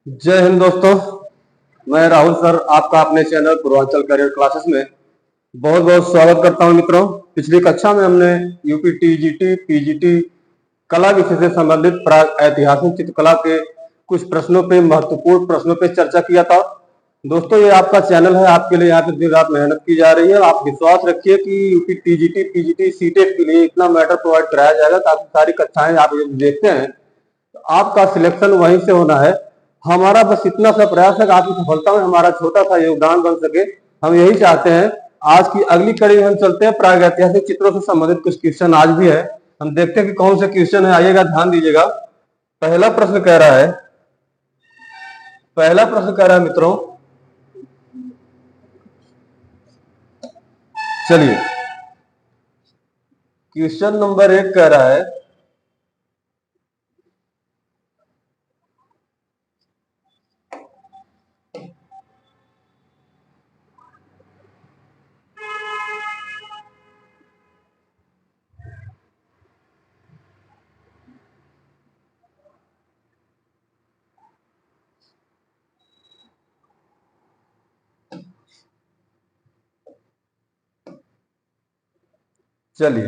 जय हिंद दोस्तों। मैं राहुल सर आपका अपने चैनल पूर्वांचल करियर क्लासेस में बहुत बहुत स्वागत करता हूं। मित्रों, पिछली कक्षा में हमने यूपी टीजीटी पीजीटी कला विषय से संबंधित प्राग ऐतिहासिक चित्रकला के कुछ प्रश्नों पे, महत्वपूर्ण प्रश्नों पे चर्चा किया था। दोस्तों, ये आपका चैनल है, आपके लिए यहाँ पे दिन रात मेहनत की जा रही है। आप विश्वास रखिए कि यूपी टीजीटी पीजीटी सीटेट के लिए इतना मैटर प्रोवाइड कराया जाएगा ताकि सारी कक्षाएं आप देखते हैं तो आपका सिलेक्शन वहीं से होना है। हमारा बस इतना सा प्रयास है कि आपकी सफलता में हमारा छोटा सा योगदान बन सके, हम यही चाहते हैं। आज की अगली कड़ी में हम चलते हैं। प्रागैतिहासिक चित्रों से संबंधित कुछ क्वेश्चन आज भी है, हम देखते हैं कि कौन से क्वेश्चन है। आइएगा, ध्यान दीजिएगा। पहला प्रश्न कह रहा है मित्रों, चलिए क्वेश्चन नंबर 1 कह रहा है चलिए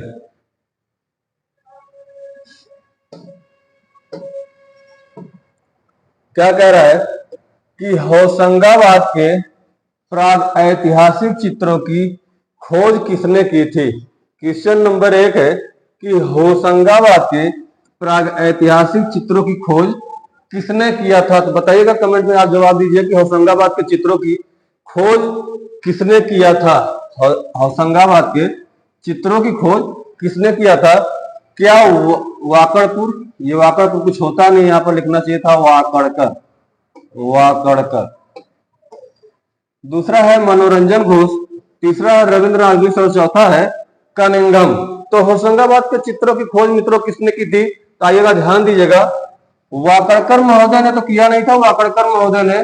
क्या कह रहा है कि होशंगाबाद के प्राग ऐतिहासिक चित्रों की खोज किसने की थी। क्वेश्चन नंबर 1 है कि होशंगाबाद के प्राग ऐतिहासिक चित्रों की खोज किसने किया था। तो बताइएगा, कमेंट में आप जवाब दीजिए कि होशंगाबाद के चित्रों की खोज किसने किया था। होशंगाबाद के चित्रों की खोज किसने किया था। क्या वाकड़पुर, ये वाकड़पुर कुछ होता नहीं, यहाँ पर लिखना चाहिए था वाकड़कर। दूसरा है मनोरंजन घोष, तीसरा है रविंद्रनाथ और चौथा है कनिंघम। तो होशंगाबाद के चित्रों की खोज मित्रों किसने की थी। तो आइएगा, ध्यान दीजिएगा। वाकड़कर महोदय ने तो किया नहीं था, वाकड़कर महोदय ने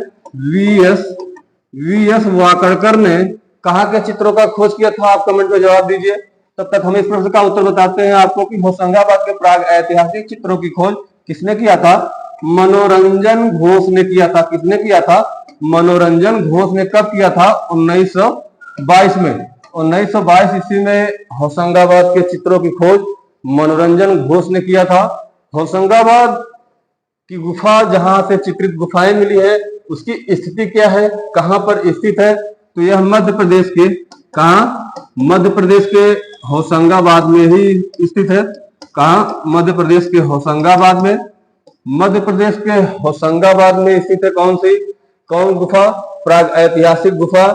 वीएस वाकड़कर ने कहाँ के चित्रों का खोज किया था। आप कमेंट में जवाब दीजिए। तब तक हम इस प्रश्न का उत्तर बताते हैं आपको कि होशंगाबाद के प्राग ऐतिहासिक चित्रों की खोज किसने किया था। मनोरंजन घोष ने किया था। किसने किया था? मनोरंजन घोष ने। कब किया था? 1922 में। 1922 ईस्वी में होशंगाबाद के चित्रों की खोज मनोरंजन घोष ने किया था। होशंगाबाद की गुफा, जहां से चित्रित गुफाएं मिली है, उसकी स्थिति क्या है, कहां पर स्थित है। तो यह मध्य प्रदेश के, कहा, मध्य प्रदेश के होशंगाबाद में ही स्थित है। कहा? मध्य प्रदेश के होशंगाबाद में। मध्य प्रदेश के होशंगाबाद में स्थित है कौन गुफा? प्राग ऐतिहासिक गुफा।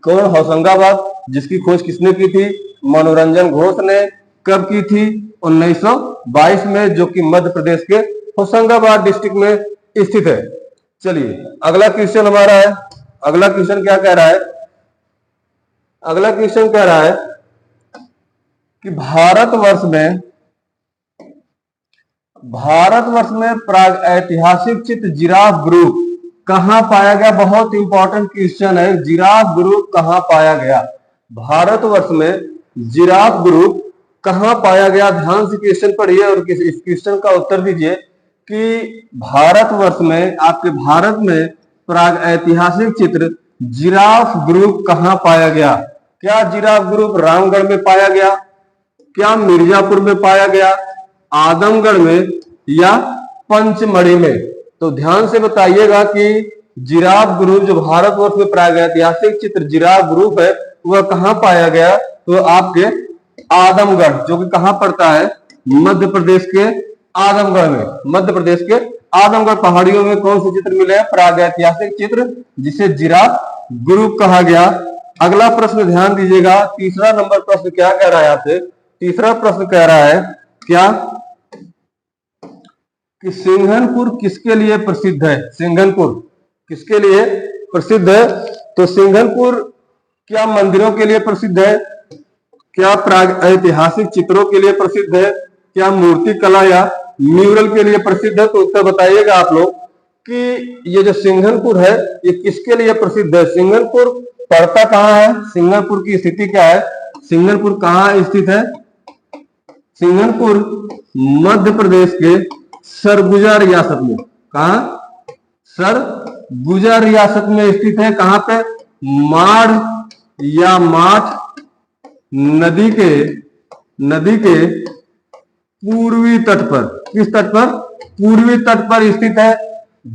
कौन? होशंगाबाद। जिसकी खोज किसने की थी? मनोरंजन घोष ने। कब की थी? 1922 में, जो कि मध्य प्रदेश के होशंगाबाद डिस्ट्रिक्ट में स्थित है। चलिए अगला क्वेश्चन हमारा है। अगला क्वेश्चन क्या कह रहा है? अगला क्वेश्चन कह रहा है कि भारतवर्ष में प्राग ऐतिहासिक चित्र जिराफ ग्रुप कहां पाया गया। बहुत इंपॉर्टेंट क्वेश्चन है, जिराफ ग्रुप कहां पाया गया। भारतवर्ष में जिराफ ग्रुप कहां पाया गया। ध्यान से क्वेश्चन पढ़िए और इस क्वेश्चन का उत्तर दीजिए कि भारतवर्ष में, आपके भारत में प्राग ऐतिहासिक चित्र जिराफ ग्रुप कहां पाया गया। क्या जिराफ ग्रुप रामगढ़ में पाया गया? क्या मिर्जापुर में पाया गया? आदमगढ़ में या पंचमढ़ी में? तो ध्यान से बताइएगा कि जिराफ ग्रुप, जो भारतवर्ष में प्राग ऐतिहासिक चित्र जिराफ ग्रुप है, वह कहां पाया गया। तो आपके आदमगढ़, जो कि कहां पड़ता है? मध्य प्रदेश के आदमगढ़ में। मध्य प्रदेश के आदमगढ़ पहाड़ियों में कौन से चित्र मिले हैं? प्राग ऐतिहासिक चित्र, जिसे जिराफ ग्रुप कहा गया। अगला प्रश्न ध्यान दीजिएगा। तीसरा नंबर प्रश्न क्या कह रहा है आपसे? तीसरा प्रश्न कह रहा है क्या कि सिंघनपुर किसके लिए प्रसिद्ध है। सिंघनपुर किसके लिए प्रसिद्ध है? तो सिंघनपुर क्या मंदिरों के लिए प्रसिद्ध है? क्या प्राग ऐतिहासिक चित्रों के लिए प्रसिद्ध है? क्या मूर्ति कला या म्यूरल के लिए प्रसिद्ध है? तो उत्तर बताइएगा आप लोग कि ये जो सिंघनपुर है, ये किसके लिए प्रसिद्ध है। सिंघनपुर पड़ता कहाँ है? सिंघनपुर की स्थिति क्या है? सिंघनपुर कहाँ स्थित है? सिंघनपुर मध्य प्रदेश के सरगुजा रियासत में। कहा? सरगुजा रियासत में स्थित है। कहां पे? माढ़ या माठ नदी के पूर्वी तट पर। किस तट पर? पूर्वी तट पर स्थित है,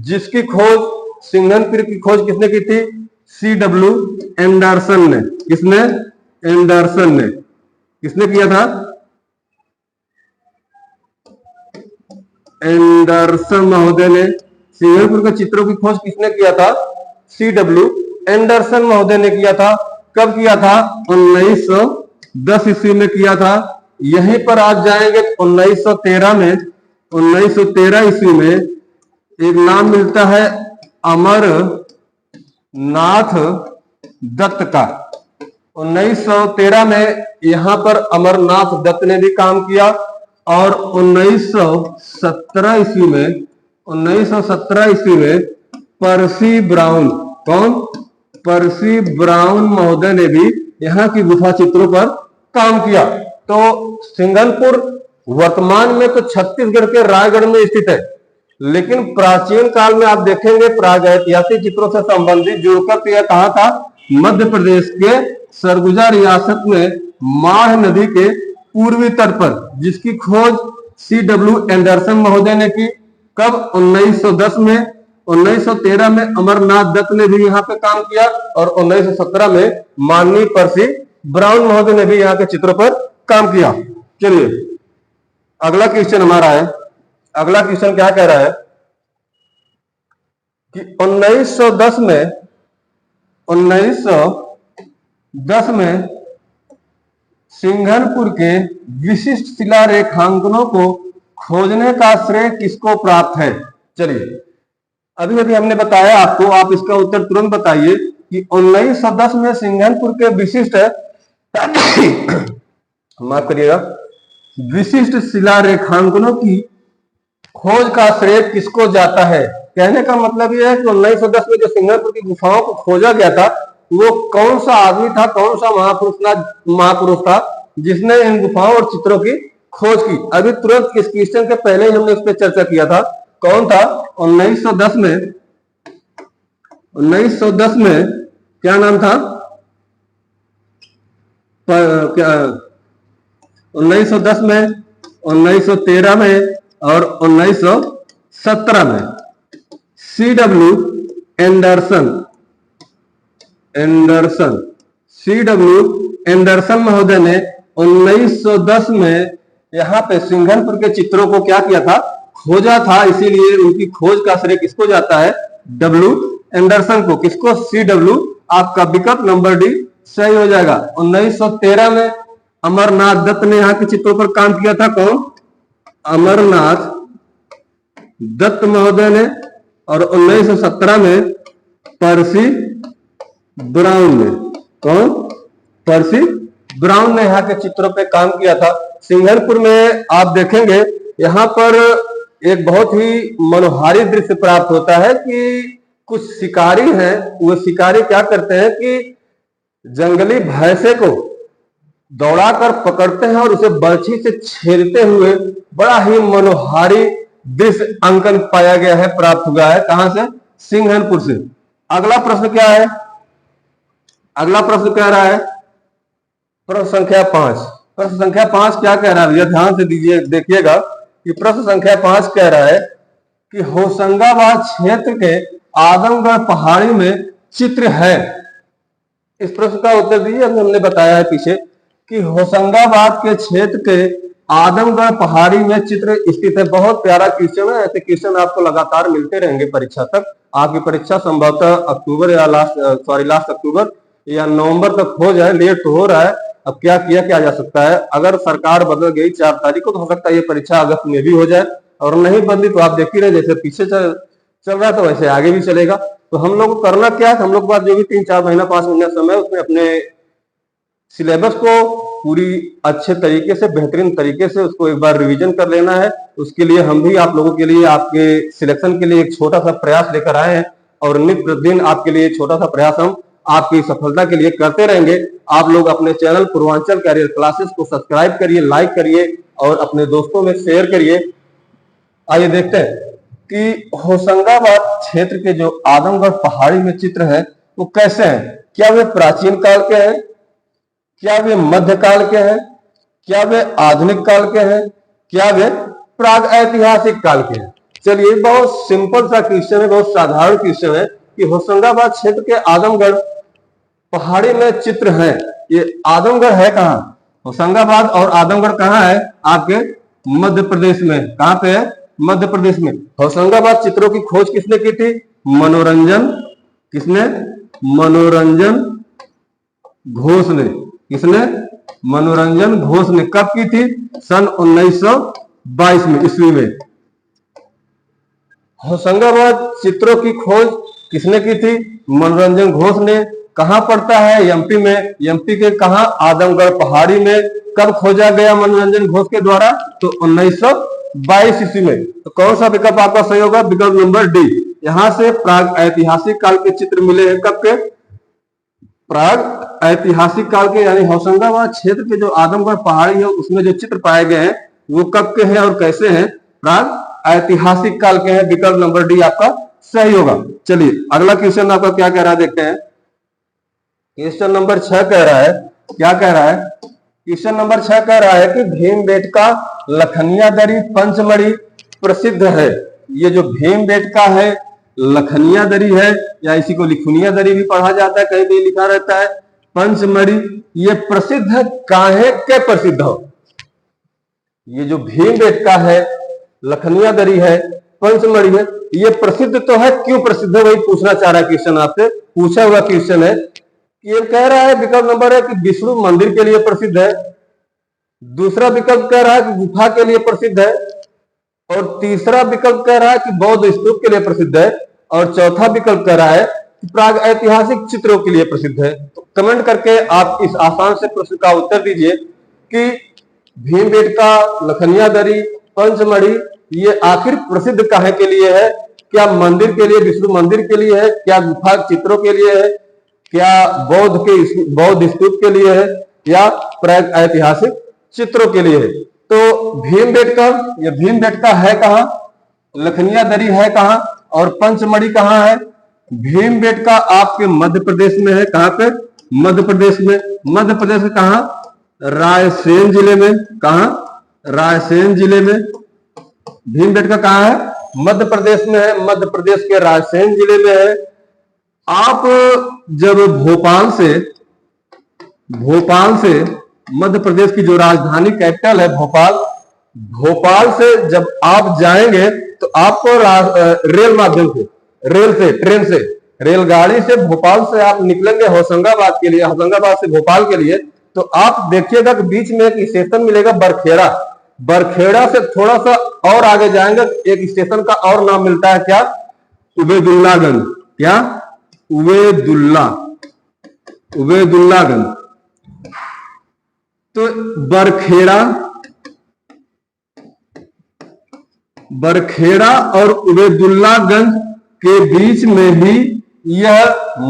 जिसकी खोज सिंघनपुर की खोज किसने की थी? C.W. एंडरसन ने। किसने? एंडरसन ने। किसने किया था? एंडरसन महोदय ने। सिंघनपुर के चित्रों की खोज किसने किया था? C.W. एंडरसन महोदय ने किया था। कब किया था? 1910 ईस्वी में किया था। यहीं पर आप जाएंगे 1913 में, 1913 ईस्वी में एक नाम मिलता है अमरनाथ दत्त का। 1913 में यहां पर अमरनाथ दत्त ने भी काम किया और 1917 ईस्वी में पर्सी ब्राउन, कौन? पर्सी ब्राउन महोदय ने भी यहाँ की गुफा चित्रों पर काम किया। तो सिंघनपुर वर्तमान में तो छत्तीसगढ़ के रायगढ़ में स्थित है, लेकिन प्राचीन काल में आप देखेंगे प्रागैतिहासिक चित्रों से संबंधित जुड़कर तो यह कहां था? मध्य प्रदेश के सरगुजा रियासत में माढ़ नदी के पूर्वी तट पर, जिसकी खोज C.W. एंडरसन महोदय ने की। कब? 1910 में। 1913 में अमरनाथ दत्त ने भी यहाँ पे काम किया और 1917 में माननीय पर्सी ब्राउन महोदय ने भी यहाँ के चित्रों पर काम किया। चलिए अगला क्वेश्चन हमारा है। अगला क्वेश्चन क्या कह रहा है कि 1910 में सिंघनपुर के विशिष्ट शिला रेखांकनों को खोजने का श्रेय किसको प्राप्त है? चलिए अभी अभी हमने बताया आपको, आप इसका उत्तर तुरंत बताइए कि 1910 में सिंघनपुर के विशिष्ट माफ करिएगा, विशिष्ट शिला रेखांकनों की खोज का श्रेय किसको जाता है? कहने का मतलब यह है कि 1910 में जो सिंघनपुर की गुफाओं को खोजा गया था, वो कौन सा आदमी था, कौन सा महापुरुष था जिसने इन गुफाओं और चित्रों की खोज की? अभी तुरंत इस क्वेश्चन के पहले ही हमने इस पर चर्चा किया था। कौन था? 1910 में क्या नाम था? 1910 में, 1913 में और 1917 में C.W. एंडरसन महोदय ने 1910 में यहाँ पे सिंघनपुर के चित्रों को क्या किया था? खोजा था। इसीलिए उनकी खोज का श्रेय किसको जाता है? W. एंडरसन को। किसको? C.W. आपका विकल्प नंबर डी सही हो जाएगा। 1913 में अमरनाथ दत्त ने यहाँ के चित्रों पर काम किया था। कौन? अमरनाथ दत्त महोदय ने। और 1917 में पर्सी ब्राउन ने। कौन? पर्सी ब्राउन ने यहाँ के चित्रों पे काम किया था। सिंघनपुर में आप देखेंगे यहाँ पर एक बहुत ही मनोहारी दृश्य प्राप्त होता है कि कुछ शिकारी हैं, वो शिकारी क्या करते हैं कि जंगली भैंसे को दौड़ाकर पकड़ते हैं और उसे बर्छी से छेदते हुए बड़ा ही मनोहारी दृश्य अंकन पाया गया है, प्राप्त हुआ है। कहां से? सिंघनपुर से। अगला प्रश्न क्या है? अगला प्रश्न कह रहा है प्रश्न संख्या 5। प्रश्न संख्या 5 क्या कह रहा है? भैया ध्यान से दीजिए, देखिएगा कि प्रश्न संख्या 5 कह रहा है कि होशंगाबाद क्षेत्र के आदमगढ़ पहाड़ी में चित्र है। इस प्रश्न का उत्तर दीजिए। हमने बताया है पीछे कि होशंगाबाद के क्षेत्र के आदमगढ़ पहाड़ी में चित्र स्थित है। बहुत प्यारा क्वेश्चन है। ऐसे क्वेश्चन आपको लगातार मिलते रहेंगे परीक्षा तक। आपकी परीक्षा संभवतः अक्टूबर या लास्ट अक्टूबर या नवंबर तक हो जाए, लेट तो हो रहा है। अब क्या किया जा सकता है? अगर सरकार बदल गई 4 तारीख को तो हो सकता है ये परीक्षा अगस्त में भी हो जाए, और नहीं बदली तो आप देख ही रहे जैसे पीछे चल रहा है तो वैसे आगे भी चलेगा। तो हम लोग को करना क्या है? हम लोग के पास जो भी 3-4 महीना 5 महीना समय है, उसमें अपने सिलेबस को पूरी अच्छे तरीके से, बेहतरीन तरीके से उसको एक बार रिवीजन कर लेना है। उसके लिए हम भी आप लोगों के लिए, आपके सिलेक्शन के लिए एक छोटा सा प्रयास लेकर आए हैं, और नित्य प्रतिदिन आपके लिए छोटा सा प्रयास हम आपकी सफलता के लिए करते रहेंगे। आप लोग अपने चैनल पूर्वांचल कैरियर क्लासेस को सब्सक्राइब करिए, लाइक करिए और अपने दोस्तों में शेयर करिए। आइए देखते हैं कि होशंगाबाद क्षेत्र के जो आदमगढ़ पहाड़ी में चित्र है वो कैसे हैं? क्या वे प्राचीन काल के हैं, क्या वे मध्यकाल के हैं, क्या वे आधुनिक काल के हैं, क्या वे प्राग ऐतिहासिक काल के हैं? चलिए, बहुत सिंपल सा क्वेश्चन है, बहुत साधारण क्वेश्चन है कि होशंगाबाद क्षेत्र के आदमगढ़ पहाड़ी में चित्र है। ये आदमगढ़ है कहाँ? होशंगाबाद और आदमगढ़ कहाँ है? आपके मध्य प्रदेश में। कहाँ पे है? मध्य प्रदेश में। होशंगाबाद चित्रों की खोज किसने की थी? मनोरंजन। किसने? मनोरंजन घोष ने। किसने? मनोरंजन घोष ने। कब की थी? सन 1922 में, ईस्वी में। होशंगाबाद चित्रों की खोज किसने की थी? मनोरंजन घोष ने। कहां पड़ता है? एमपी में। एमपी के कहां? आदमगढ़ पहाड़ी में। कब खोजा गया मनोरंजन घोष के द्वारा? तो 1922 ईस्वी में। तो कौन सा विकल्प आपका सही होगा? विकल्प नंबर डी। यहां से प्राग ऐतिहासिक काल के चित्र मिले हैं। कब के? प्राग ऐतिहासिक काल के, यानी होशंगाबाद क्षेत्र के जो आदमगढ़ पहाड़ी है उसमें जो चित्र पाए गए हैं वो कब के हैं और कैसे हैं? प्राग ऐतिहासिक काल के हैं। विकल्प नंबर डी आपका सही होगा। चलिए, अगला क्वेश्चन आपका क्या कह रहा है देखते हैं। क्वेश्चन नंबर 6 कह रहा है, क्या कह रहा है? क्वेश्चन नंबर 6 कह रहा है कि भीमबेटका लखनिया दरी पंचमढ़ी प्रसिद्ध है। ये जो भीमबेटका है, लखनिया दरी है, या इसी को लिखुनिया दरी भी पढ़ा जाता है, कहीं भी लिखा रहता है, पंचमढ़ी, ये प्रसिद्ध है। काहे के प्रसिद्ध हो? ये जो भीमबेटका है, लखनिया दरी है, पंचमढ़ी है, ये प्रसिद्ध तो है, क्यों प्रसिद्ध है वही पूछना चाह रहा है क्वेश्चन। आपसे पूछा हुआ क्वेश्चन है। ये कह रहा है, विकल्प नंबर है कि विष्णु मंदिर के लिए प्रसिद्ध है। दूसरा विकल्प कह रहा है कि गुफा के लिए प्रसिद्ध है। और तीसरा विकल्प कह रहा है कि बौद्ध स्तूप के लिए प्रसिद्ध है। और चौथा विकल्प कह रहा है कि प्राग ऐतिहासिक चित्रों के लिए प्रसिद्ध है। तो कमेंट करके आप इस आसान से प्रश्न का उत्तर दीजिए कि भीमबेटका, लखनिया दरी, पंचमढ़ी ये आखिर प्रसिद्ध काहे के लिए है? क्या मंदिर के लिए, विष्णु मंदिर के लिए है? क्या गुफा चित्रों के लिए है? क्या बौद्ध स्तूप के लिए है? या प्राग ऐतिहासिक चित्रों के लिए है? तो भीमबेटका, ये भीमबेटका है कहाँ? लखनिया दरी है कहाँ? और पंचमढ़ी कहाँ है? भीमबेटका आपके मध्य प्रदेश में है। कहाँ पे? मध्य प्रदेश में। मध्य प्रदेश में कहाँ? रायसेन जिले में। कहाँ? रायसेन जिले में। भीमबेटका कहाँ है? मध्य प्रदेश में है। मध्य प्रदेश के रायसेन जिले में है। आप जब भोपाल से मध्य प्रदेश की जो राजधानी कैपिटल है भोपाल से जब आप जाएंगे तो आपको रेल माध्यम से, ट्रेन से, रेलगाड़ी से भोपाल से आप निकलेंगे होशंगाबाद के लिए, होशंगाबाद से भोपाल के लिए, तो आप देखिएगा कि बीच में एक स्टेशन मिलेगा बरखेड़ा। बरखेड़ा से थोड़ा सा और आगे जाएंगे एक स्टेशन का और नाम मिलता है, क्या? उबेदुल्लागंज। क्या? उबेदुल्लागंज। तो बरखेड़ा और उबेदुल्लागंज के बीच में ही यह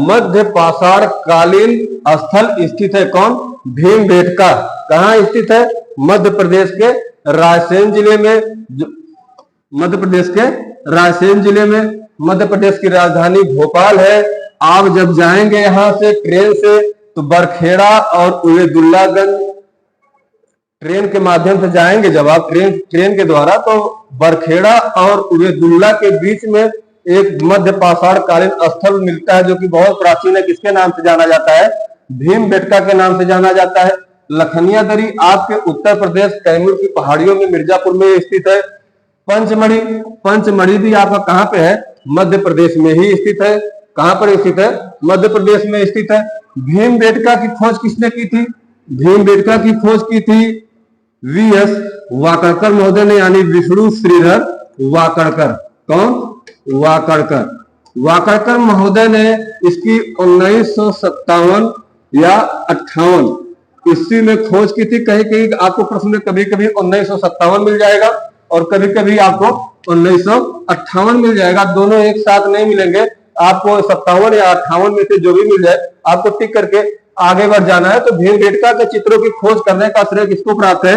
मध्य पाषाण कालीन स्थल स्थित है। कौन? भीमबेटका। कहां स्थित है? मध्य प्रदेश के रायसेन जिले में। मध्य प्रदेश के रायसेन जिले में। मध्य प्रदेश की राजधानी भोपाल है। आप जब जाएंगे यहां से ट्रेन से तो बरखेड़ा और उबेदुल्लागंज ट्रेन के माध्यम से जाएंगे। जब आप ट्रेन के द्वारा, तो बरखेड़ा और उबेदुल्ला के बीच में एक मध्य पाषाण कालीन स्थल मिलता है जो कि बहुत प्राचीन है। किसके नाम से जाना जाता है? भीमबेटका के नाम से जाना जाता है। लखनिया दरी आपके उत्तर प्रदेश कैमूर की पहाड़ियों में मिर्जापुर में स्थित है। पंचमढ़ी भी आपका कहां पे है? मध्य प्रदेश में ही स्थित है। कहां पर स्थित है? मध्य प्रदेश में स्थित है। भीमबेटका की खोज किसने की थी? भीमबेटका की खोज की थी वीएस वाकड़कर महोदय ने, यानी विष्णु श्रीधर वाकड़कर। कौन? वाकड़कर महोदय ने इसकी 1957 या 58 ईस्वी में खोज की थी। कहीं कहीं आपको प्रश्न में कभी कभी 1957 मिल जाएगा और कभी कभी आपको 1958 मिल जाएगा। दोनों एक साथ नहीं मिलेंगे। आपको 57 या 58 में से जो भी मिल जाए आपको टिक करके आगे बढ़ जाना है। तो भीमबेटका के चित्रों की खोज करने का श्रेय किसको प्राप्त है?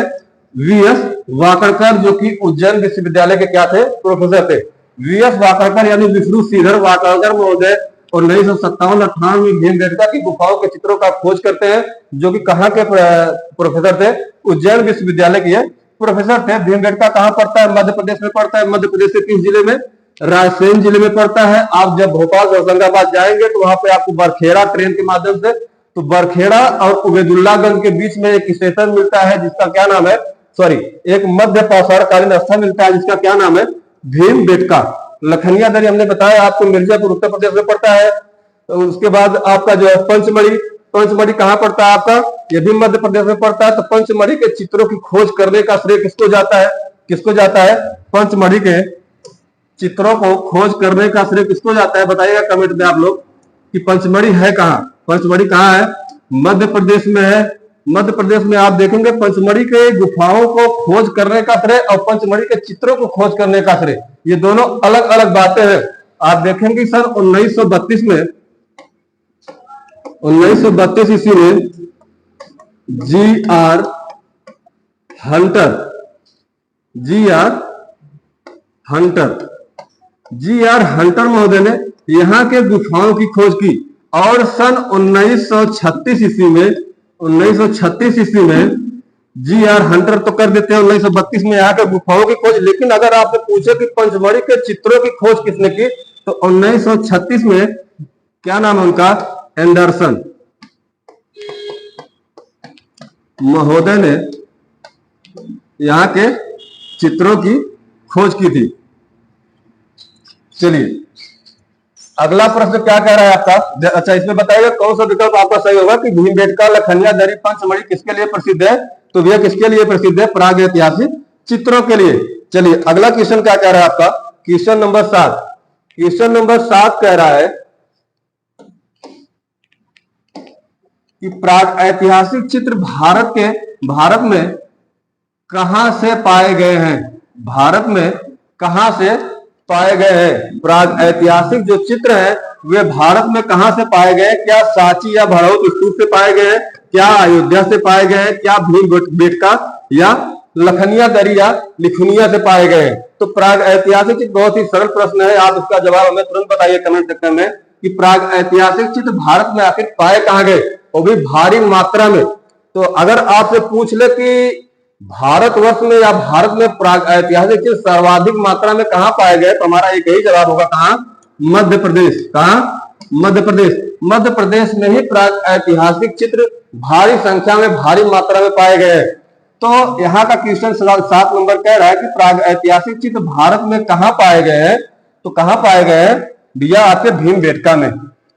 वीएस वाकड़कर, जो कि उज्जैन विश्वविद्यालय के क्या थे? प्रोफेसर थे। वीएस वाकड़कर यानी विष्णु श्रीधर वाकड़कर महोदय 1957-58 में भीमबेटका की गुफाओं के चित्रों का खोज करते हैं, जो कि कहाँ के प्रोफेसर थे? उज्जैन विश्वविद्यालय के प्रोफेसर थे। भीमबेटका कहाँ पड़ता है? मध्य प्रदेश में पड़ता है। मध्य प्रदेश के किस जिले में? रायसेन जिले में पड़ता है। आप जब भोपाल से होशंगाबाद जाएंगे तो वहां पे आपको बरखेड़ा ट्रेन के माध्यम से, तो बरखेड़ा और उबैदुल्लागंज के बीच में एक स्टेशन मिलता है जिसका क्या नाम है, सॉरी, एक मध्य पाषाणकालीन स्थल मिलता है जिसका क्या नाम है? भीमबेटका। लखनिया दरी हमने बताया आपको मिर्जापुर उत्तर प्रदेश में पड़ता है। तो उसके बाद आपका जो है पंचमढ़ी, पंचमढ़ी कहाँ पड़ता है आपका? ये भी मध्य प्रदेश में पड़ता है। तो पंचमढ़ी के चित्रों की खोज करने का श्रेय किसको जाता है? किसको जाता है? पंचमढ़ी के चित्रों को खोज करने का श्रेय किसको जाता है? बताइएगा कमेंट में आप लोग कि पंचमढ़ी है कहाँ? पंचमढ़ी कहाँ है? मध्य प्रदेश में है। मध्य प्रदेश में आप देखेंगे पंचमढ़ी के गुफाओं को खोज करने का श्रेय और पंचमढ़ी के चित्रों को खोज करने का श्रेय, ये दोनों अलग अलग बातें हैं। आप देखेंगे सर 1932 में, 1932 ईस्वी में जी.आर. Hunter, G.R.. हंटर महोदय ने यहाँ के गुफाओं की खोज की और सन 1936 ईस्वी में, 1936 ईस्वी में जी.आर. हंटर तो कर देते हैं 1932 में यहाँ के गुफाओं की खोज। लेकिन अगर आपसे पूछे कि पंचमढ़ी के चित्रों की खोज किसने की, तो 1936 में क्या नाम है उनका? एंडरसन महोदय ने यहाँ के चित्रों की खोज की थी। चलिए अगला प्रश्न क्या कह रहा है आपका? अच्छा, इसमें बताइएगा कौन सा विकल्प आपका सही होगा कि भीमबेटका, लखनिया दरी, पंचमढ़ी किसके लिए प्रसिद्ध है? तो भैया किसके लिए प्रसिद्ध है? प्राग ऐतिहासिक चित्रों के लिए। चलिए अगला क्वेश्चन क्या कह रहा है आपका? Question number 7। क्वेश्चन नंबर 7 कह रहा है कि प्राग ऐतिहासिक चित्र भारत में कहां से पाए गए हैं? भारत में कहां से पाए गए हैं? प्राग ऐतिहासिक जो चित्र है वे भारत में कहां से पाए गए? क्या सांची या भड़ौत स्तूप से पाए गए? क्या अयोध्या से पाए गए? क्या भीमबेटका या लखनिया दरी या लिखुनिया से पाए गए? तो प्राग ऐतिहासिक एक बहुत ही सरल प्रश्न है, आप इसका जवाब हमें तुरंत बताइए कमेंट सेक्शन में कि प्राग ऐतिहासिक चित्र भारत में आखिर पाए कहां गए, वो भी भारी मात्रा में। तो अगर आपसे पूछ ले कि भारतवर्ष में या भारत में प्राग ऐतिहासिक चित्र सर्वाधिक मात्रा में कहां पाए गए, तो हमारा एक ही जवाब होगा, कहां? मध्य प्रदेश। कहां? मध्य प्रदेश। मध्य प्रदेश में ही प्राग ऐतिहासिक चित्र भारी संख्या में, भारी मात्रा में पाए गए हैं। तो यहाँ का क्वेश्चन 7 नंबर कह रहा है कि प्राग ऐतिहासिक चित्र भारत में कहां पाए गए हैं? तो कहां पाए गए हैं भैया? आपके भीमबेटका में।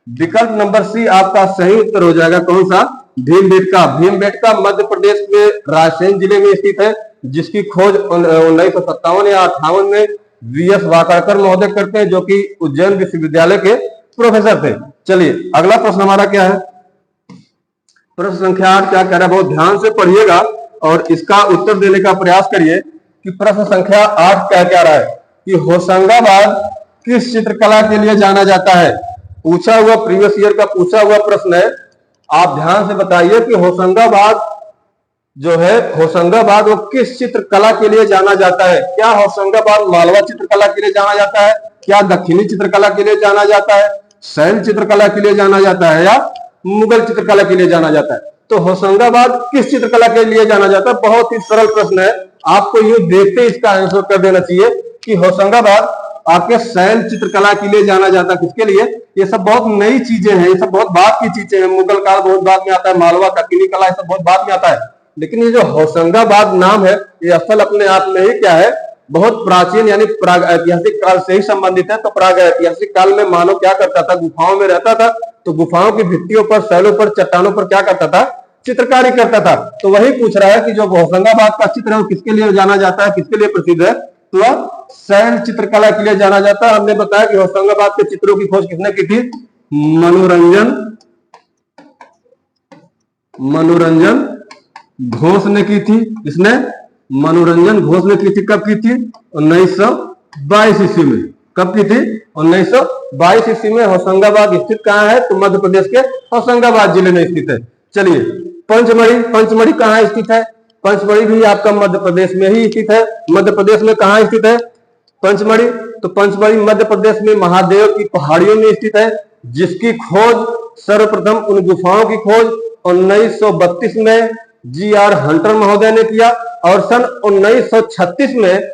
विकल्प नंबर सी आपका सही उत्तर हो जाएगा। कौन सा? भीमबेटका। भीमबेटका मध्य प्रदेश में रायसेन जिले में स्थित है, जिसकी खोज 1957 या 58 में वीएस वाकड़कर महोदय करते हैं, जो कि उज्जैन विश्वविद्यालय के प्रोफेसर थे। चलिए अगला प्रश्न हमारा क्या है? प्रश्न संख्या 8 क्या कह रहा है? बहुत ध्यान से पढ़िएगा और इसका उत्तर देने का प्रयास करिए कि प्रश्न संख्या 8 क्या कह रहा है कि होशंगाबाद किस चित्रकला के लिए जाना जाता है? पूछा हुआ, प्रीवियस ईयर का पूछा हुआ प्रश्न है। आप ध्यान से बताइए कि होशंगाबाद जो है, होशंगाबाद वो किस चित्रकला के लिए जाना जाता है? क्या होशंगाबाद मालवा चित्रकला के लिए जाना जाता है? क्या दक्षिणी चित्रकला के लिए जाना जाता है? शैल चित्रकला के लिए जाना जाता है या मुगल चित्रकला के लिए जाना जाता है? तो होशंगाबाद किस चित्रकला के लिए जाना जाता है? बहुत ही सरल प्रश्न है, आपको यूं देखते इसका आंसर कर देना चाहिए कि होशंगाबाद आपके शैल चित्रकला के लिए जाना जाता है। किसके लिए? ये सब बहुत नई चीजें हैं, ये सब बहुत बाद की चीजें हैं। मुगल काल बहुत बाद में आता है, मालवा दक्षिणी कला ये सब बहुत बाद में आता है। लेकिन ये जो होशंगाबाद नाम है, ये असल अपने आप में ही क्या है? बहुत प्राचीन यानी प्राग ऐतिहासिक काल से ही संबंधित है। तो प्राग ऐतिहासिक काल में मानव क्या करता था? गुफाओं में रहता था, तो गुफाओं की भित्तियों पर, शैलों पर, चट्टानों पर क्या करता था? चित्रकारी करता था। तो वही पूछ रहा है कि जो होशंगाबाद का चित्र है वो किसके लिए जाना जाता है, किसके लिए प्रसिद्ध है? तो शैल चित्रकला के लिए जाना जाता है। हमने बताया कि होशंगाबाद के चित्रों की खोज किसने की थी? मनोरंजन घोष ने की थी। किसने? मनोरंजन घोष ने की थी। कब की थी? 1922 ईस्वी में। कब की थी? 1922 ईस्वी में। होशंगाबाद स्थित कहाँ है? तो मध्य प्रदेश के होशंगाबाद जिले में स्थित है। चलिए पंचमढ़ी, पंचमढ़ी कहाँ स्थित है? पंचमढ़ी भी आपका मध्य प्रदेश में ही स्थित है। मध्य प्रदेश में कहाँ स्थित है पंचमढ़ी? तो पंचमढ़ी मध्य प्रदेश में महादेव की पहाड़ियों में स्थित है, जिसकी खोज सर्वप्रथम उन गुफाओं की खोज 1932 में जी.आर. हंटर महोदय ने किया और सन 1936 में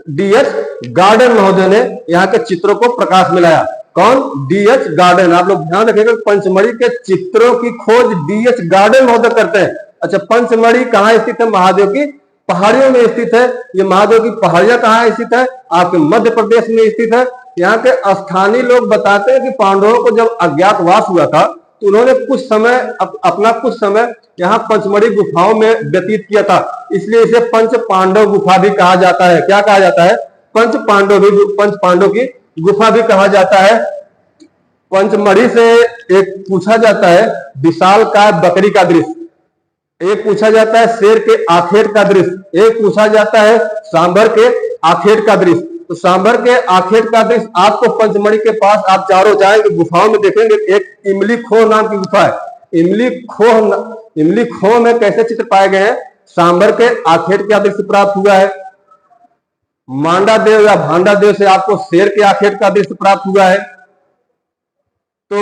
डी.एच. गार्डन महोदय ने यहाँ के चित्रों को प्रकाश में लाया। कौन? डी.एच. गार्डन। आप लोग ध्यान रखिएगा, पंचमढ़ी के चित्रों की खोज डी.एच. गार्डन महोदय करते हैं। अच्छा, पंचमढ़ी कहाँ स्थित है? महादेव की पहाड़ियों में स्थित है। ये महादेव की पहाड़ियां कहाँ स्थित है? आपके मध्य प्रदेश में स्थित है। यहाँ के स्थानीय लोग बताते हैं कि पांडवों को जब अज्ञातवास हुआ था तो उन्होंने अपना कुछ समय यहाँ पंचमढ़ी गुफाओं में व्यतीत किया था, इसलिए इसे पंच पांडव गुफा भी कहा जाता है। क्या कहा जाता है? पंच पांडव की गुफा भी कहा जाता है। पंचमढ़ी से एक पूछा जाता है विशालकाय बकरी का दृश्य, एक पूछा जाता है शेर के आखेट का दृश्य, एक पूछा जाता है सांभर के आखेट का दृश्य। तो सांभर के आखेट का दृश्य आपको पंचमढ़ी के पास आप चारों जाएंगे गुफाओं में देखेंगे, एक इमली खोह नाम की गुफा है। इमली खोह में कैसे चित्र पाए गए हैं? सांभर के आखेट का दृश्य प्राप्त हुआ है। मांडा देव या भांडा देव से आपको शेर के आखेट का दृश्य प्राप्त हुआ है। तो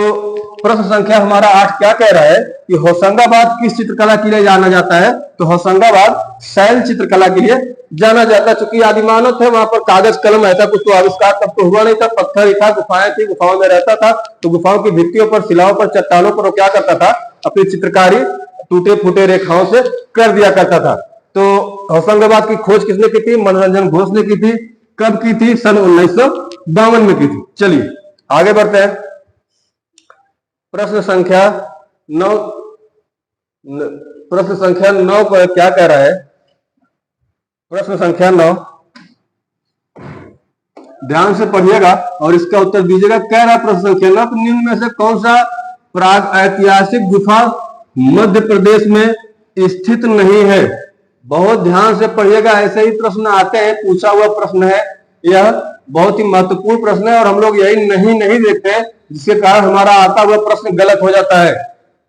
प्रश्न संख्या हमारा 8 क्या कह रहा है कि होशंगाबाद किस चित्रकला के लिए जाना जाता है? तो होशंगाबाद शैल चित्रकला के लिए जाना जाता है। चूंकि आदिमानव थे, वहां पर कागज कलम ऐसा कुछ तो आविष्कार तब तो हुआ नहीं था, पत्थर ही था, गुफाएं थी, गुफाओं में रहता था। तो गुफाओं की भित्तियों पर, शिलाओं पर, चट्टानों पर वो क्या करता था? अपनी चित्रकारी टूटे फूटे रेखाओं से कर दिया करता था। तो होशंगाबाद की खोज किसने की थी? मनोरंजन घोष ने की थी। कब की थी? सन 1952 में की थी। चलिए आगे बढ़ते हैं। प्रश्न संख्या 9 पर क्या कह रहा है? प्रश्न संख्या 9 ध्यान से पढ़िएगा और इसका उत्तर दीजिएगा। कह रहा है प्रश्न संख्या 9, निम्न में से कौन सा प्राग ऐतिहासिक गुफा मध्य प्रदेश में स्थित नहीं है? बहुत ध्यान से पढ़िएगा, ऐसे ही प्रश्न आते हैं, पूछा हुआ प्रश्न है, यह बहुत ही महत्वपूर्ण प्रश्न है और हम लोग यही नहीं देखते हैं, जिसके कारण हमारा आता हुआ प्रश्न गलत हो जाता है।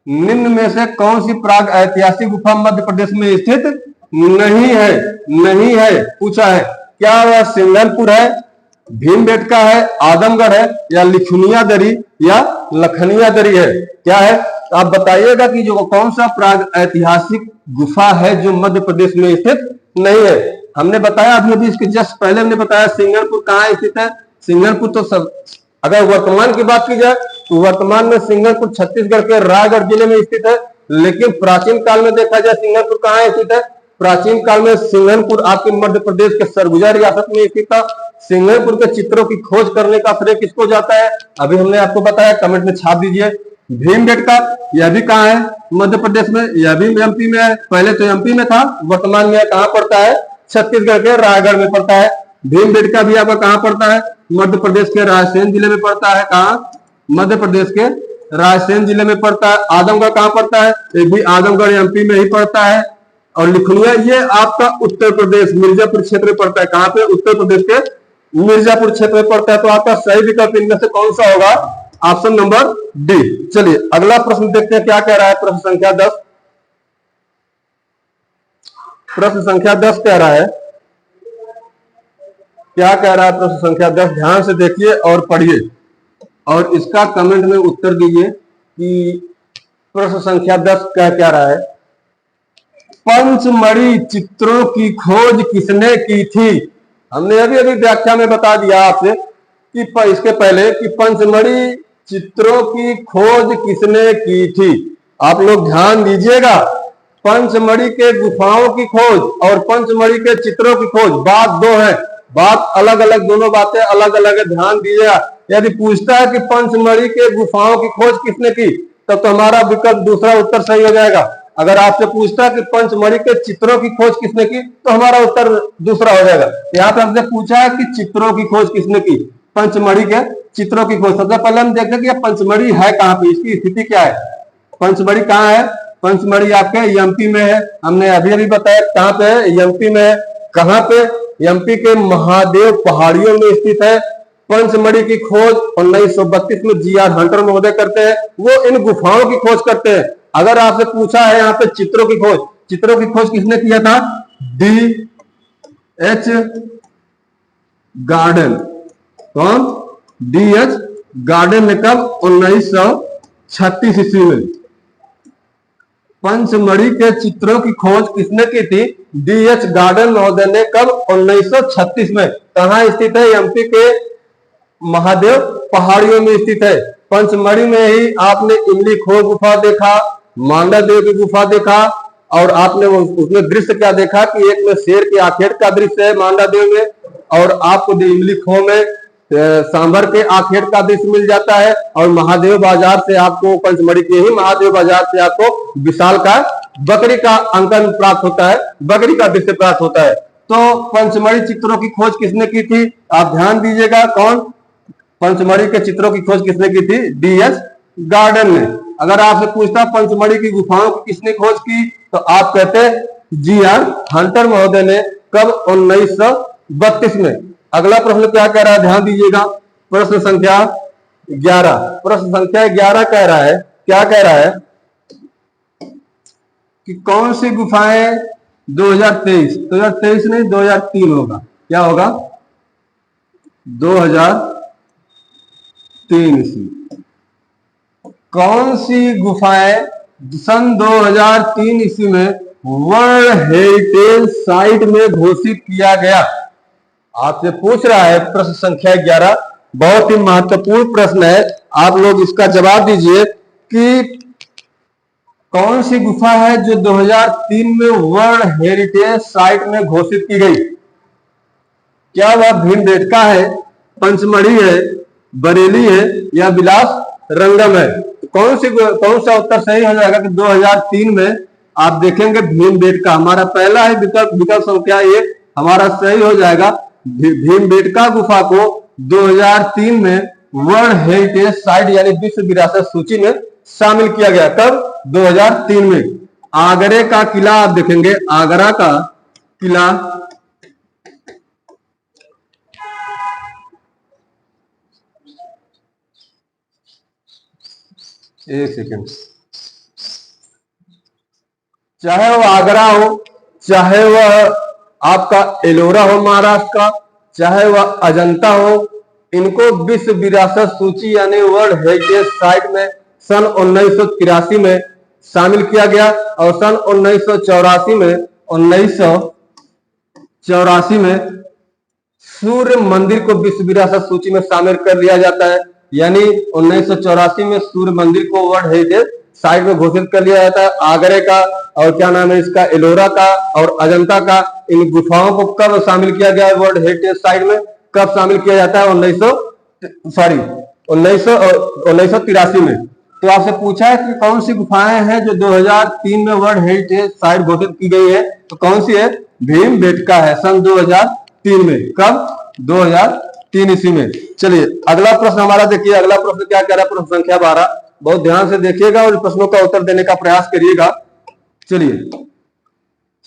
निम्न में से कौन सी प्राग ऐतिहासिक गुफा मध्य प्रदेश में स्थित नहीं है? पूछा है। क्या वह सिंगलपुर है, भीमबेटका है, आदमगढ़ है, या लिखनिया दरी या लखनिया दरी है? क्या है? आप बताइएगा कि जो कौन सा प्राग ऐतिहासिक गुफा है जो मध्य प्रदेश में स्थित नहीं है। हमने बताया अभी इसके जस्ट पहले हमने बताया सिंगलपुर कहाँ स्थित है। सिंगलपुर तो सब, अगर वर्तमान की बात की जाए तो वर्तमान में सिंगलपुर छत्तीसगढ़ के रायगढ़ जिले में स्थित है, लेकिन प्राचीन काल में देखा जाए सिंगलपुर कहाँ स्थित है? प्राचीन काल में सिंगलपुर आपके मध्य प्रदेश के सरगुजा रियासत में स्थित था। सिंगलपुर के चित्रों की खोज करने का श्रेय किसको जाता है? अभी हमने आपको बताया, कमेंट में छाप दीजिए। भीमबेटका, यह भी कहाँ है? मध्य प्रदेश में। यह भी एमपी में है, पहले तो एमपी में था, वर्तमान में कहाँ पड़ता है? छत्तीसगढ़ के रायगढ़ में पड़ता है। भीमबेटका भी आपका कहाँ पड़ता है? मध्य प्रदेश के रायसेन जिले में पड़ता है। कहाँ? मध्य प्रदेश के रायसेन जिले में पड़ता है। आदमगढ़ कहाँ पड़ता है? ये भी आदमगढ़ एमपी में ही पड़ता है। और लिखनिया ये आपका उत्तर प्रदेश मिर्जापुर क्षेत्र में पड़ता है। कहाँ पे? उत्तर प्रदेश के मिर्जापुर क्षेत्र में पड़ता है। तो आपका सही विकल्प इनमें से कौन सा होगा? Option number D. चलिए अगला प्रश्न देखते हैं क्या कह रहा है। प्रश्न संख्या 10 कह रहा है, क्या कह रहा है? प्रश्न संख्या 10 ध्यान से देखिए और पढ़िए और इसका कमेंट में उत्तर दीजिए कि प्रश्न संख्या 10 क्या रहा है। पंचमढ़ी चित्रों की खोज किसने की थी? हमने अभी व्याख्या में बता दिया आपसे कि इसके पहले कि पंचमढ़ी चित्रों की खोज किसने की थी। आप लोग ध्यान दीजिएगा, पंचमढ़ी के गुफाओं की खोज और पंचमढ़ी के चित्रों की खोज बात दो है, बात अलग अलग, दोनों बातें अलग अलग है। ध्यान दीजिएगा, यदि पूछता है कि पंचमढ़ी के गुफाओं की खोज किसने की, तब तो हमारा विकल्प दूसरा उत्तर सही हो जाएगा। अगर आपसे पूछता है कि पंचमढ़ी के चित्रों की खोज किसने की, तो हमारा उत्तर दूसरा हो जाएगा। यहाँ पे हमसे पूछा है कि चित्रों की खोज किसने की, पंचमढ़ी के चित्रों की खोज। सबसे पहले हम देखते हैं कि पंचमढ़ी है कहाँ पे, इसकी स्थिति क्या है। पंचमढ़ी कहाँ है? पंचमढ़ी आपके एमपी में है। हमने अभी बताया कहाँ पे है, एमपी में है। कहाँ पे? एमपी के महादेव पहाड़ियों में स्थित है। पंचमढ़ी की खोज 1932 में जी.आर. हंटर महोदय करते हैं, वो इन गुफाओं की खोज करते हैं। अगर आपसे पूछा है यहाँ पे चित्रों की खोज किसने किया था? डी.एच. गार्डन। कौन? डीएच गार्डन ने कब? 1936 ईस्वी में। पंचमढ़ी के चित्रों की खोज किसने की थी? डीएच गार्डन महोदय ने कब? 1936 में। कहां स्थित है? एमपी के महादेव पहाड़ियों में स्थित है। पंचमढ़ी में ही आपने इमली खो गुफा देखा, मांडा देव की गुफा देखा, और आपने उसमें दृश्य क्या देखा कि एक में शेर की आखेट का दृश्य है मांडा देव में, और आपको इमली खो में सांभर के आखेट का दृश्य मिल जाता है, और महादेव बाजार से आपको, पंचमढ़ी के ही महादेव बाजार से आपको विशाल का बकरी का अंकन प्राप्त होता है, बकरी का दृश्य प्राप्त होता है। तो पंचमढ़ी चित्रों की खोज किसने की थी? आप ध्यान दीजिएगा, कौन? पंचमढ़ी के चित्रों की खोज किसने की थी? डीएच गार्डन ने। अगर आपसे पूछता पंचमढ़ी की गुफाओं की किसने खोज की, तो आप कहते जीआर हंटर महोदय ने। कब? 1932 में। अगला प्रश्न क्या कह रहा है? ध्यान दीजिएगा, प्रश्न संख्या 11। प्रश्न संख्या 11 कह रहा है, क्या कह रहा है कि कौन सी गुफाएं 2023 नहीं 2003 होगा, क्या होगा? 2003 ईस्वी। कौन सी गुफाएं सन 2003 ईस्वी में वर्ल्ड हेरिटेज साइट में घोषित किया गया? आपसे पूछ रहा है प्रश्न संख्या 11, बहुत ही महत्वपूर्ण प्रश्न है। आप लोग इसका जवाब दीजिए कि कौन सी गुफा है जो 2003 में वर्ल्ड हेरिटेज साइट में घोषित की गई? क्या वह भीमबेटका है, पंचमढ़ी है, बरेली है, या बिलास रंगम है? कौन सा उत्तर सही हो जाएगा कि 2003 में? आप देखेंगे भीमबेटका हमारा पहला है विकल्प, विकल्प संख्या 1 हमारा सही हो जाएगा। भीमबेटका गुफा को 2003 में वर्ल्ड हेरिटेज साइट यानी विश्व विरासत सूची में शामिल किया गया। कब? 2003 में। आगरे का किला आप देखेंगे, आगरा का किला एक सेकेंड, चाहे वह आगरा हो, चाहे वह आपका एलोरा हो महाराष्ट्र का, चाहे वह अजंता हो, इनको विश्व विरासत सूची यानी वर्ल्ड हेरिटेज साइट में सन 1983 में शामिल किया गया, और सन 1984 में सूर्य मंदिर को विश्व विरासत सूची में शामिल कर लिया जाता है। यानी 1984 में सूर्य मंदिर को वर्ल्ड हेरिटेज साइट में घोषित कर लिया जाता है। आगरे का और क्या नाम है इसका, एलोरा का और अजंता का, इन गुफाओं को कब शामिल किया गया है वर्ल्ड हेरिटेज साइट में? कब शामिल किया जाता है? 1983 में। तो आपसे पूछा है कि कौन सी गुफाएं हैं जो 2003 में वर्ल्ड हेरिटेज साइट घोषित की गई है, तो कौन सी है? भीमबेटका है, सन 2003 में। कब? 2003 ईस्वी में। चलिए अगला प्रश्न हमारा देखिए, अगला प्रश्न क्या कह रहा है? प्रश्न संख्या 12। बहुत ध्यान से देखिएगा और प्रश्नों का उत्तर देने का प्रयास करिएगा। चलिए,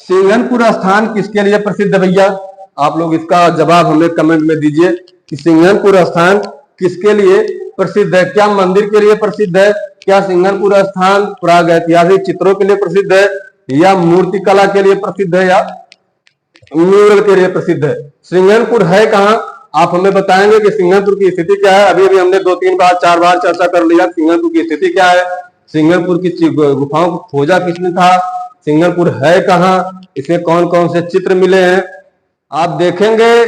सिंघनपुर स्थान किसके लिए प्रसिद्ध है भैया? आप लोग इसका जवाब हमें कमेंट में दीजिए कि सिंघनपुर स्थान किसके लिए प्रसिद्ध है? क्या मंदिर के लिए प्रसिद्ध है? क्या सिंघनपुर स्थान प्राग ऐतिहासिक चित्रों के लिए प्रसिद्ध है, या मूर्ति कला के लिए प्रसिद्ध है, या म्यूरल के लिए प्रसिद्ध है? सिंघनपुर है कहाँ? आप हमें बताएंगे कि सिंघनपुर की स्थिति क्या है। अभी अभी हमने 2-3 बार 4 बार चर्चा कर लिया सिंघनपुर की स्थिति क्या है, सिंघनपुर की गुफाओं को खोजा किसने था, सिंघनपुर है कहाँ, इसमें कौन कौन से चित्र मिले हैं। आप देखेंगे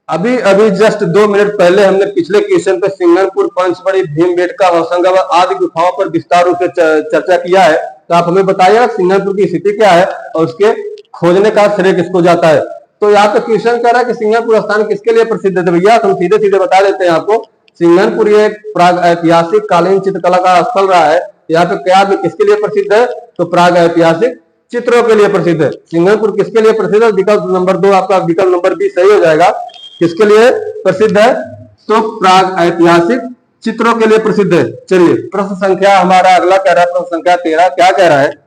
अभी अभी जस्ट 2 मिनट पहले हमने पिछले क्वेश्चन पे सिंघनपुर, पंचमढ़ी, भीमबेटका, होशंगाबाद आदि गुफाओं पर विस्तार रूप से चर्चा किया है। तो आप हमें बताइएगा सिंघनपुर की स्थिति क्या है और उसके खोजने का श्रेय किसको जाता है। तो यहाँ पे क्वेश्चन कह रहा है कि सिंघनपुर स्थान किसके लिए प्रसिद्ध है? भैया हम सीधे सीधे बता देते हैं आपको, सिंघनपुर ये प्राग ऐतिहासिक कालीन चित्रकला का स्थल रहा है। यहाँ पे क्या किसके लिए प्रसिद्ध है? तो प्राग ऐतिहासिक चित्रों के लिए प्रसिद्ध है। सिंघनपुर किसके लिए प्रसिद्ध है? विकल्प नंबर 2 आपका विकल्प नंबर बी सही हो जाएगा। किसके लिए प्रसिद्ध है? तो प्राग ऐतिहासिक चित्रों के लिए प्रसिद्ध है। चलिए प्रश्न संख्या हमारा अगला कह रहा है, प्रश्न संख्या 13 क्या कह रहा है?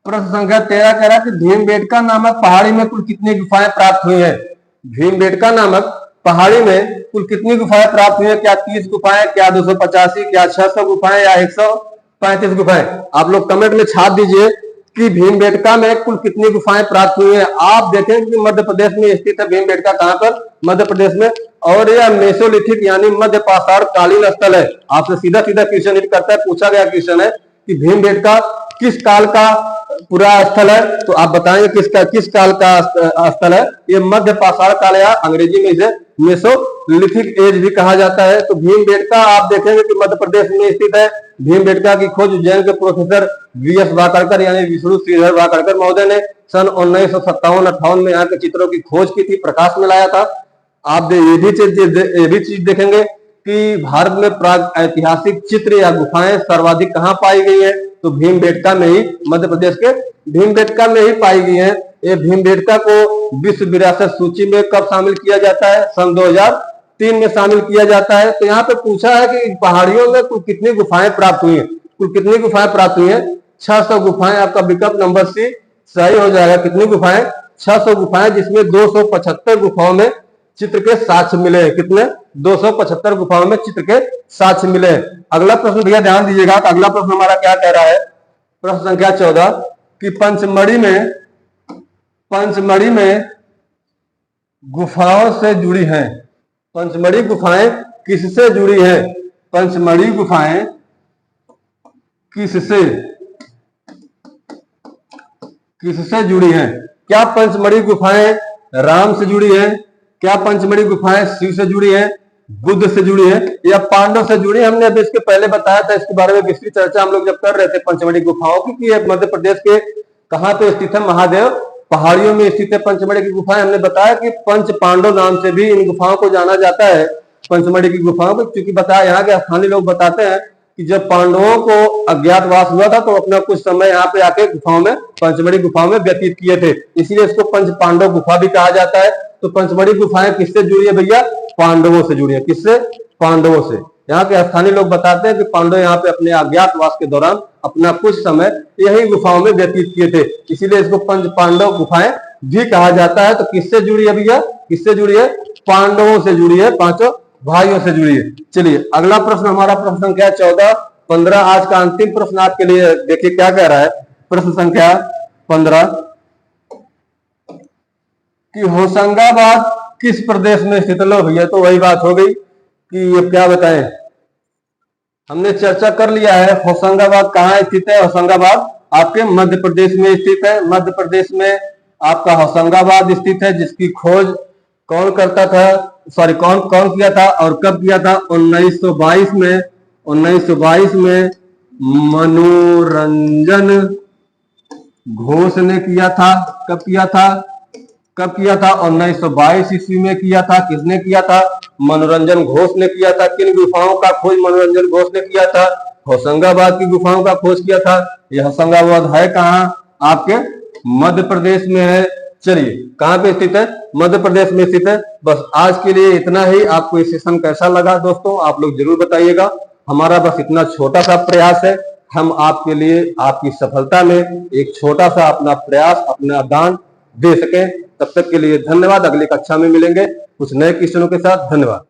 प्रश्न संख्या 13 कह रहा है कि भीमबेटका नामक पहाड़ी में कुल कितनी गुफाएं प्राप्त हुई हैं? भीमबेटका नामक पहाड़ी में कुल कितनी गुफाएं प्राप्त हुई हैं? क्या 30 गुफाएं, क्या 285, क्या 600 गुफाएं, या 135 गुफाएं? आप लोग कमेंट में छाप दीजिए कि भीमबेटका में कुल कितनी गुफाएं प्राप्त हुई हैं। आप देखें कि मध्य प्रदेश में स्थित है भीमबेटका, कहां पर, मध्य प्रदेश में। और यह मेसोलिथिक यानी मध्य पाषाण कालीन स्थल है। आपसे सीधा सीधा क्वेश्चन हिट करता है, पूछा गया क्वेश्चन है कि भीमबेटका किस काल का पूरा स्थल है, तो आप बताएंगे किस काल का स्थल है। ये मध्य पाषाण काल या अंग्रेजी में इसे मेसोलिथिक एज भी कहा जाता है। तो भीमबेटका आप देखेंगे कि मध्य प्रदेश में स्थित है। भीमबेटका की खोज उज्जैन के प्रोफेसर वी.एस. वाकड़कर यानी विष्णु श्रीधर वाकड़कर महोदय ने सन 1957-58 में यहाँ के चित्रों की खोज की थी, प्रकाश में लाया था। आप ये भी चीज देखेंगे कि भारत में प्राग ऐतिहासिक चित्र या गुफाएं सर्वाधिक कहाँ पाई गई है, तो भीमबेटका में ही, मध्य प्रदेश के भीमबेटका में ही पाई गई है। ये भीमबेटका को विश्व विरासत सूची में कब शामिल किया जाता है, सन 2003 में शामिल किया जाता है। तो यहाँ पे पूछा है कि पहाड़ियों में कुल कितनी गुफाएं प्राप्त हुई हैं, कुल कितनी गुफाएं प्राप्त हुई हैं, 600 गुफाएं। आपका विकल्प नंबर सी सही हो जाएगा। कितनी गुफाएं, 600 गुफाएं, जिसमें 275 गुफाओं में चित्र के साक्ष्य मिले। कितने, 275 गुफाओं में चित्र के साक्ष्य मिले। अगला प्रश्न भैया ध्यान दीजिएगा, अगला प्रश्न हमारा क्या कह रहा है, प्रश्न संख्या 14 कि पंचमढ़ी में गुफाओं से जुड़ी हैं। पंचमढ़ी गुफाएं किससे जुड़ी हैं, पंचमढ़ी गुफाएं किससे जुड़ी हैं। क्या पंचमढ़ी गुफाएं राम से जुड़ी हैं, क्या पंचमढ़ी गुफाएं शिव से जुड़ी हैं, बुद्ध से जुड़ी है, या पांडव से जुड़ी है। हमने अभी इसके पहले बताया था, इसके बारे में विस्तृत चर्चा हम लोग जब कर रहे थे पंचमढ़ी गुफाओं की, कि ये मध्य प्रदेश के कहां पे स्थित है, महादेव पहाड़ियों में स्थित है पंचमढ़ी की गुफाएं। हमने बताया कि पंच पांडव नाम से भी इन गुफाओं को जाना जाता है, पंचमढ़ी की गुफाओं को। क्योंकि बताया, यहाँ के स्थानीय लोग बताते हैं कि जब पांडवों को अज्ञातवास हुआ था तो अपना कुछ समय यहाँ पे आके गुफाओं में, पंचमढ़ी गुफाओं में व्यतीत किए थे, इसीलिए इसको पंच पांडव गुफा भी कहा जाता है। तो पंचमढ़ी गुफाएं किससे जुड़ी है भैया, पांडवों से जुड़ी है। किससे, पांडवों से। यहाँ के स्थानीय लोग बताते हैं कि पांडव यहाँ पे अपने अज्ञातवास के दौरान अपना कुछ समय यही गुफाओं में व्यतीत किए थे, इसीलिए इसको पंच पांडव गुफाएं भी कहा जाता है। तो किससे जुड़ी है भैया, किससे जुड़ी है, पांडवों से जुड़ी है, पांचों भाइयों से जुड़ी है। चलिए अगला प्रश्न हमारा प्रश्न संख्या 14-15, आज का अंतिम प्रश्न आपके लिए। देखिए क्या कह रहा है, प्रश्न संख्या 15 कि होशंगाबाद किस प्रदेश में स्थित। लो भैया, तो वही बात हो गई कि ये क्या बताएं, हमने चर्चा कर लिया है। होशंगाबाद कहाँ स्थित है, होशंगाबाद आपके मध्य प्रदेश में स्थित है। मध्य प्रदेश में आपका होशंगाबाद स्थित है, जिसकी खोज कौन करता था, सॉरी कौन किया था और कब किया था, 1922 में मनोरंजन घोष ने किया था। कब किया था, 1922 ईस्वी में किया था। किसने किया था, मनोरंजन घोष ने किया था। किन गुफाओं का खोज मनोरंजन घोष ने किया था, होशंगाबाद की गुफाओं का खोज किया था। यह होशंगाबाद है कहाँ, आपके मध्य प्रदेश में है। चलिए कहाँ पे स्थित है, मध्य प्रदेश में स्थित है। बस आज के लिए इतना ही। आपको ये सेशन कैसा लगा दोस्तों, आप लोग जरूर बताइएगा। हमारा बस इतना छोटा सा प्रयास है, हम आपके लिए आपकी सफलता में एक छोटा सा अपना प्रयास, अपना दान दे सकें। तब तक के लिए धन्यवाद। अगली कक्षा में मिलेंगे कुछ नए क्वेश्चनों के साथ। धन्यवाद।